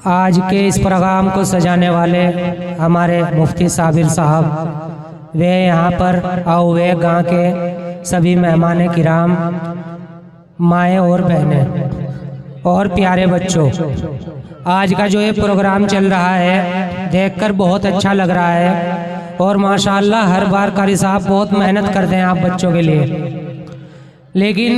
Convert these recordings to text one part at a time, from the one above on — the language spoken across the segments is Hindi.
आज के इस प्रोग्राम को सजाने वाले हमारे मुफ्ती साबिर साहब, वे यहाँ पर और वे गांव के सभी मेहमान किराम, माएँ और बहनें और प्यारे बच्चों, आज का जो ये प्रोग्राम चल रहा है देखकर बहुत अच्छा लग रहा है। और माशाअल्लाह हर बार कारी साहब बहुत मेहनत करते हैं आप बच्चों के लिए। लेकिन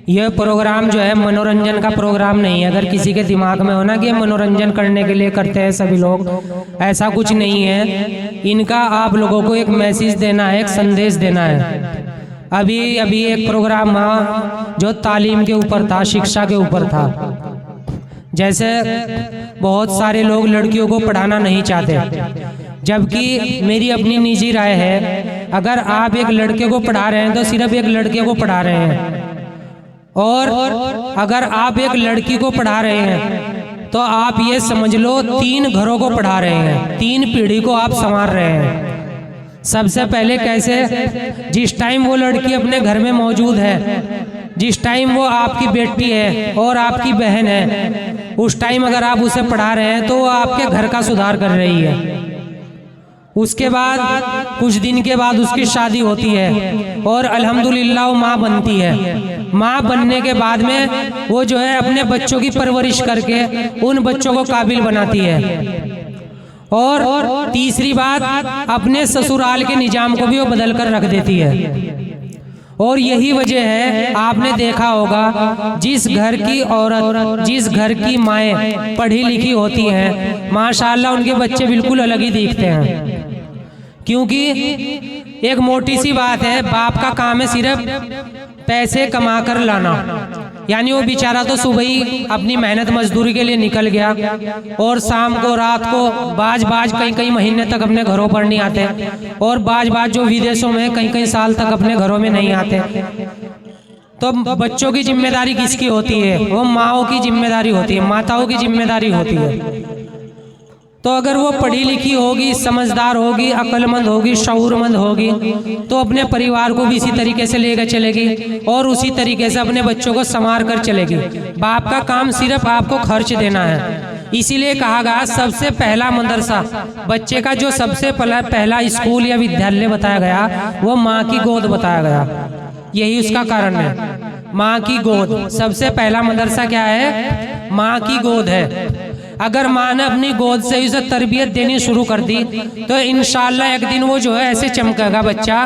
यह प्रोग्राम जो है मनोरंजन का प्रोग्राम नहीं है। अगर किसी के दिमाग में हो ना कि ये मनोरंजन करने के लिए करते हैं सभी लोग, ऐसा कुछ नहीं है। इनका आप लोगों को एक मैसेज देना है, एक संदेश देना है। अभी एक प्रोग्राम वहाँ जो तालीम के ऊपर था, शिक्षा के ऊपर था। जैसे बहुत सारे लोग लड़कियों को पढ़ाना नहीं चाहते, जबकि मेरी अपनी निजी राय है, अगर आप एक लड़के को पढ़ा रहे हैं तो सिर्फ एक लड़के को पढ़ा रहे हैं, और अगर आप एक लड़की को पढ़ा रहे हैं तो आप ये समझ लो 3 घरों को पढ़ा रहे हैं, 3 पीढ़ी को आप संवार रहे हैं। सबसे पहले कैसे, जिस टाइम वो लड़की अपने घर में मौजूद है, जिस टाइम वो आपकी बेटी है और आपकी बहन है, उस टाइम अगर आप उसे पढ़ा रहे हैं तो वो आपके घर का सुधार कर रही है। उसके बाद कुछ दिन के बाद उसकी शादी होती है और अल्हम्दुलिल्लाह वो माँ बनती है। माँ बनने के बाद में वो जो है अपने बच्चों की परवरिश करके उन बच्चों को काबिल बनाती है। और तीसरी बात, अपने ससुराल के निजाम को भी वो बदल कर रख देती है। और यही वजह है, आपने देखा होगा जिस घर की औरत, जिस घर की माएँ पढ़ी लिखी होती हैं, माशाअल्लाह उनके बच्चे बिल्कुल अलग ही दिखते हैं। क्योंकि एक मोटी सी बात है, बाप का काम है सिर्फ पैसे कमा कर लाना। यानी वो बेचारा तो सुबह ही अपनी मेहनत मजदूरी के लिए निकल गया और शाम को रात को बाज कई महीने तक अपने घरों पर नहीं आते, और बाज जो विदेशों में कई साल तक अपने घरों में नहीं आते। तो बच्चों की जिम्मेदारी किसकी होती है? वो माँओं की जिम्मेदारी होती है, माताओं की जिम्मेदारी होती है। तो अगर वो पढ़ी लिखी होगी, समझदार होगी, अक्लमंद होगी, शऊरमंद होगी, तो अपने परिवार को भी इसी तरीके से लेकर चलेगी और उसी तरीके से अपने बच्चों को संवार कर चलेगी। बाप का काम सिर्फ आपको खर्च देना है। इसीलिए कहा गया सबसे पहला मदरसा, बच्चे का जो सबसे पहला स्कूल या विद्यालय बताया गया वो माँ की गोद बताया गया। यही उसका कारण है, माँ की गोद। सबसे पहला मदरसा क्या है? माँ की गोद है। अगर माँ ने अपनी गोद से उसे तरबियत देनी शुरू कर दी तो इंशाअल्लाह एक दिन वो जो है ऐसे चमकेगा बच्चा,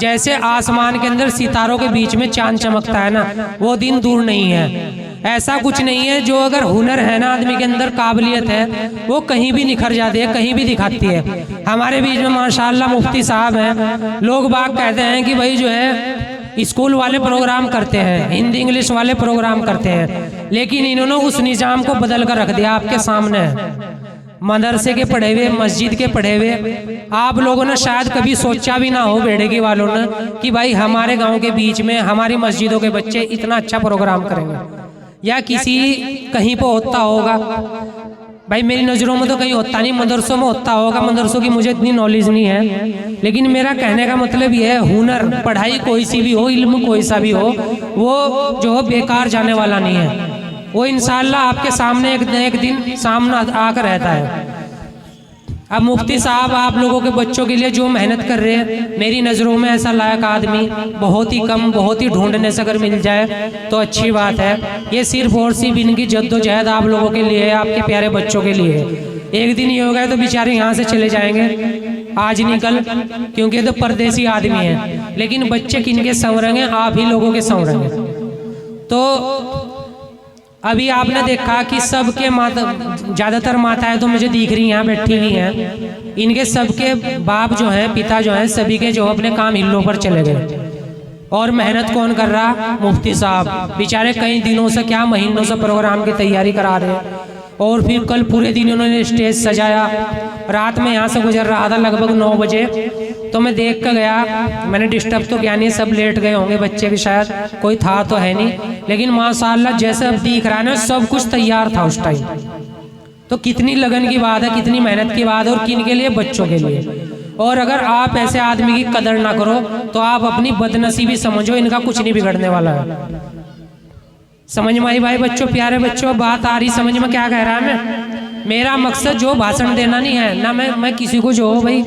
जैसे आसमान के अंदर सितारों के बीच में चांद चमकता है ना, वो दिन दूर नहीं है। ऐसा कुछ नहीं है, जो अगर हुनर है ना, आदमी के अंदर काबिलियत है, वो कहीं भी निखर जाती है, कहीं भी दिखाती है। हमारे बीच में माशाअल्लाह मुफ्ती साहब हैं। लोग बाग कहते हैं कि भाई जो है स्कूल वाले प्रोग्राम करते हैं, हिंदी इंग्लिश वाले प्रोग्राम करते हैं, लेकिन इन्होंने उस निजाम को बदल कर रख दिया आपके सामने। मदरसे के पढ़े हुए, मस्जिद के पढ़े हुए, आप लोगों ने शायद कभी सोचा भी ना हो, बेड़ेगी वालों ने, कि भाई हमारे गांव के बीच में हमारी मस्जिदों के बच्चे इतना अच्छा प्रोग्राम करेंगे, या किसी कहीं पर होता होगा। भाई मेरी नज़रों में तो कहीं होता नहीं, मदरसों में होता होगा, मदरसों की मुझे इतनी नॉलेज नहीं है। लेकिन मेरा कहने का मतलब यह है, हुनर, पढ़ाई कोई सी भी हो, इल्म कोई सा भी हो, वो जो बेकार जाने वाला नहीं है। वो इंशाअल्लाह आपके सामने एक दिन सामने आकर रहता है। अब मुफ्ती साहब आप लोगों के बच्चों के लिए जो मेहनत कर रहे हैं, मेरी नज़रों में ऐसा लायक आदमी बहुत ही कम, बहुत ही ढूंढने से अगर मिल जाए तो अच्छी बात है। ये सिर्फ और सिर्फ इनकी जद्दोजहद आप लोगों के लिए है, आपके प्यारे बच्चों के लिए है। एक दिन ये हो गया तो बेचारे यहाँ से चले जाएंगे, आज नहीं कल, क्योंकि तो परदेसी आदमी है। लेकिन बच्चे किनके संवरेंगे? आप ही लोगों के संवरेंगे। तो अभी आपने देखा कि सबके माता, ज़्यादातर माताएं तो मुझे दिख रही यहाँ बैठी हुई हैं, इनके सबके बाप जो हैं, पिता जो हैं, सभी के जो अपने काम हिलों पर चले गए। और मेहनत कौन कर रहा? मुफ्ती साहब बेचारे कई दिनों से, क्या महीनों से प्रोग्राम की तैयारी करा रहे हैं। और फिर कल पूरे दिन उन्होंने स्टेज सजाया। रात में यहाँ से गुजर रहा था लगभग 9 बजे, तो मैं देख कर गया। मैंने डिस्टर्ब तो किया नहीं, सब लेट गए होंगे बच्चे भी, शायद कोई था तो है नहीं। लेकिन माशाअल्लाह जैसे अब दिख रहा है ना, सब कुछ तैयार था उस टाइम। तो कितनी लगन की बात है, कितनी मेहनत की बात है, और किन के लिए? बच्चों के लिए। और अगर आप ऐसे आदमी की कदर ना करो तो आप अपनी बदनसीबी समझो, इनका कुछ नहीं बिगड़ने वाला है। समझ में आई भाई बच्चों, प्यारे बच्चों, बात आ रही समझ में क्या कह रहा है मैं? मेरा मकसद जो भाषण देना नहीं है ना, मैं किसी को जो भाई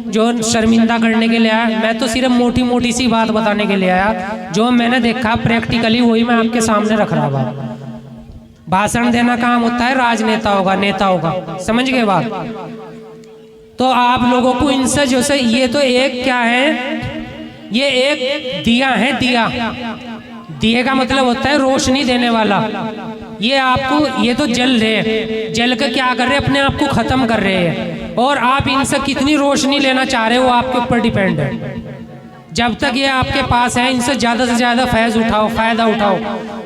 जो शर्मिंदा करने के लिए आया, मैं तो सिर्फ मोटी मोटी सी बात बताने के लिए आया। जो मैंने देखा प्रैक्टिकली वही मैं आपके सामने रख रहा हूँ। भाषण देना काम होता है राजनेताओं का, नेताओं का, समझ गए बात? तो आप लोगों को इनसे जो से ये तो एक क्या है, ये एक दिया है, दिया, दिए का मतलब होता है रोशनी देने वाला। ये आपको, ये तो जल रहे, जल के क्या कर रहे हैं, अपने आप को खत्म कर रहे हैं। और आप इनसे कितनी रोशनी लेना चाह रहे हो वो आपके ऊपर डिपेंड है। जब तक ये आपके पास है इनसे ज़्यादा से ज़्यादा फैज़ उठाओ, फ़ायदा उठाओ,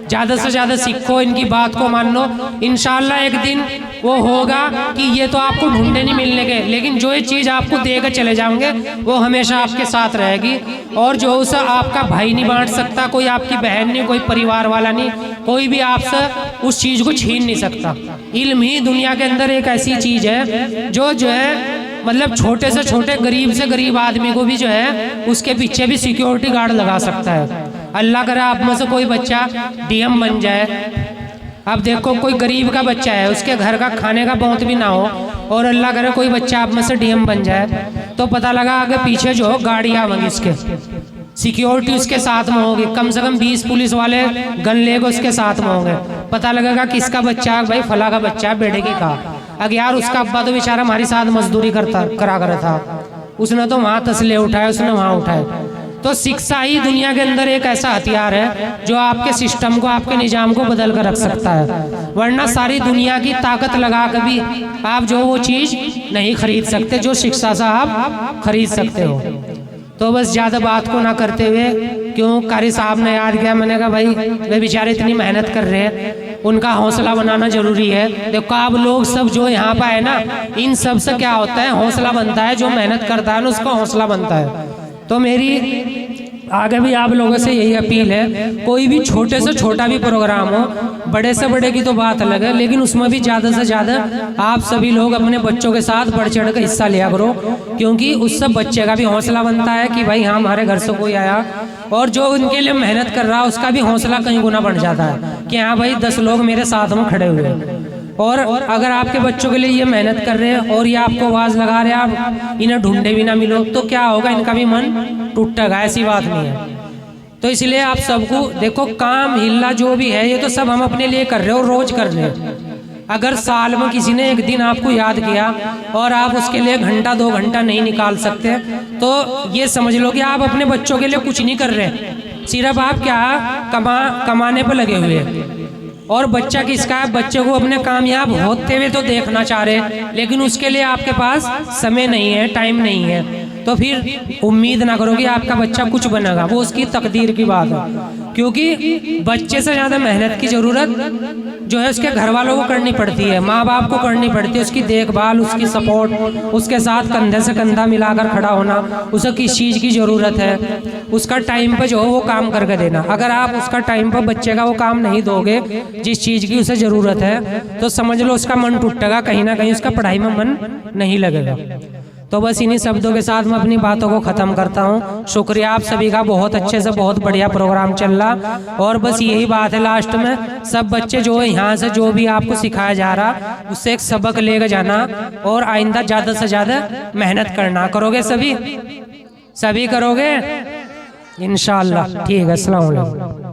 ज़्यादा से ज़्यादा सीखो, इनकी बात को मान लो। इंशाल्लाह एक दिन वो होगा कि ये तो आपको ढूंढने नहीं मिलने के, लेकिन जो ये चीज़ आपको देकर चले जाओगे वो हमेशा आपके साथ रहेगी। और जो उसे आपका भाई नहीं बांट सकता, कोई आपकी बहन नहीं, कोई परिवार वाला नहीं, कोई भी आपसे उस चीज़ को छीन नहीं सकता। इल्म ही दुनिया के अंदर एक ऐसी चीज़ है जो है मतलब छोटे से छोटे गरीब से गरीब आदमी को भी जो है उसके पीछे भी सिक्योरिटी गार्ड लगा सकता है। अल्लाह करे आप में से कोई बच्चा डीएम बन जाए। अब देखो कोई गरीब का बच्चा है, उसके घर का खाने का बहुत भी ना हो, और अल्लाह करे कोई बच्चा आप में से डीएम बन जाए, तो पता लगा आगे पीछे जो गाड़ियाँ होंगी, इसके सिक्योरिटी उसके साथ में होगी, कम से कम 20 पुलिस वाले गन लेके उसके साथ में होंगे। पता लगेगा किसका बच्चा है, भाई फला का बच्चा है, बेटे की कहा। अगर यार उसका अब्बा तो बेचारा हमारे साथ मजदूरी करा था, उसने तो वहाँ तसले उठाए, उसने वहाँ उठाए। तो शिक्षा ही दुनिया के अंदर एक ऐसा हथियार है जो आपके सिस्टम को, आपके निजाम को बदल कर रख सकता है। वरना सारी दुनिया की ताकत लगा कर भी आप जो वो चीज़ नहीं खरीद सकते जो शिक्षा से आप खरीद सकते हो। तो बस ज़्यादा बात को ना करते हुए, क्यों कारी साहब ने याद किया, मैंने कहा भाई वे बेचारे इतनी मेहनत कर रहे हैं, उनका हौसला बनाना जरूरी है। देखो आप लोग सब जो यहाँ पर है ना, इन सब से क्या होता है, हौसला बनता है। जो मेहनत करता है ना उसका हौसला बनता है। तो मेरी आगे भी आप लोगों से यही अपील है, कोई भी छोटे से छोटा भी प्रोग्राम हो, बड़े से बड़े की तो बात अलग है, लेकिन उसमें भी ज़्यादा से ज़्यादा आप सभी लोग अपने बच्चों के साथ बढ़ चढ़ कर हिस्सा लिया करो, क्योंकि उससे बच्चे का भी हौसला बनता है कि भाई हाँ हमारे घर से कोई आया, और जो उनके लिए मेहनत कर रहा है उसका भी हौसला कहीं गुना बढ़ जाता है कि हाँ भाई 10 लोग मेरे साथ में खड़े हुए हैं। और अगर आपके बच्चों के लिए ये मेहनत कर रहे हैं और ये आपको आवाज़ लगा रहे हैं, आप इन्हें ढूंढे भी ना मिलो तो क्या होगा, इनका भी मन टूटेगा, ऐसी बात नहीं है। तो इसलिए आप सबको देखो, काम हिल्ला जो भी है ये तो सब हम अपने लिए कर रहे हो, रोज कर रहे हैं। अगर साल में किसी ने एक दिन आपको याद किया और आप उसके लिए घंटा 2 घंटा नहीं निकाल सकते, तो ये समझ लो कि आप अपने बच्चों के लिए कुछ नहीं कर रहे, सिर्फ आप क्या कमाने पर लगे हुए हैं। और बच्चा किसका है, बच्चे को अपने कामयाब होते हुए तो देखना चाह रहे, लेकिन उसके लिए आपके पास समय नहीं है, टाइम नहीं है। तो फिर उम्मीद ना करो कि आपका बच्चा कुछ बनेगा, वो उसकी तकदीर की बात है। क्योंकि बच्चे से ज़्यादा मेहनत की ज़रूरत जो है उसके घर वालों को करनी पड़ती है, माँ बाप को करनी पड़ती है, उसकी देखभाल, उसकी सपोर्ट, उसके साथ कंधे से कंधा मिलाकर खड़ा होना, उसे किस चीज़ की ज़रूरत है, उसका टाइम पर जो है वो काम करके देना। अगर आप उसका टाइम पर बच्चे का वो काम नहीं दोगे जिस चीज़ की उसे ज़रूरत है, तो समझ लो उसका मन टूटेगा, कहीं ना कहीं उसका पढ़ाई में मन नहीं लगेगा। तो बस इन्हीं शब्दों के साथ मैं अपनी बातों को ख़त्म करता हूँ। शुक्रिया आप सभी का, बहुत अच्छे से बहुत बढ़िया प्रोग्राम चल रहा। और बस यही बात है लास्ट में, सब बच्चे जो है यहाँ से जो भी आपको सिखाया जा रहा उससे एक सबक लेकर जाना और आइंदा ज़्यादा से ज़्यादा मेहनत करना। करोगे सभी करोगे इंशाअल्लाह? ठीक है, अस्सलाम वालेकुम।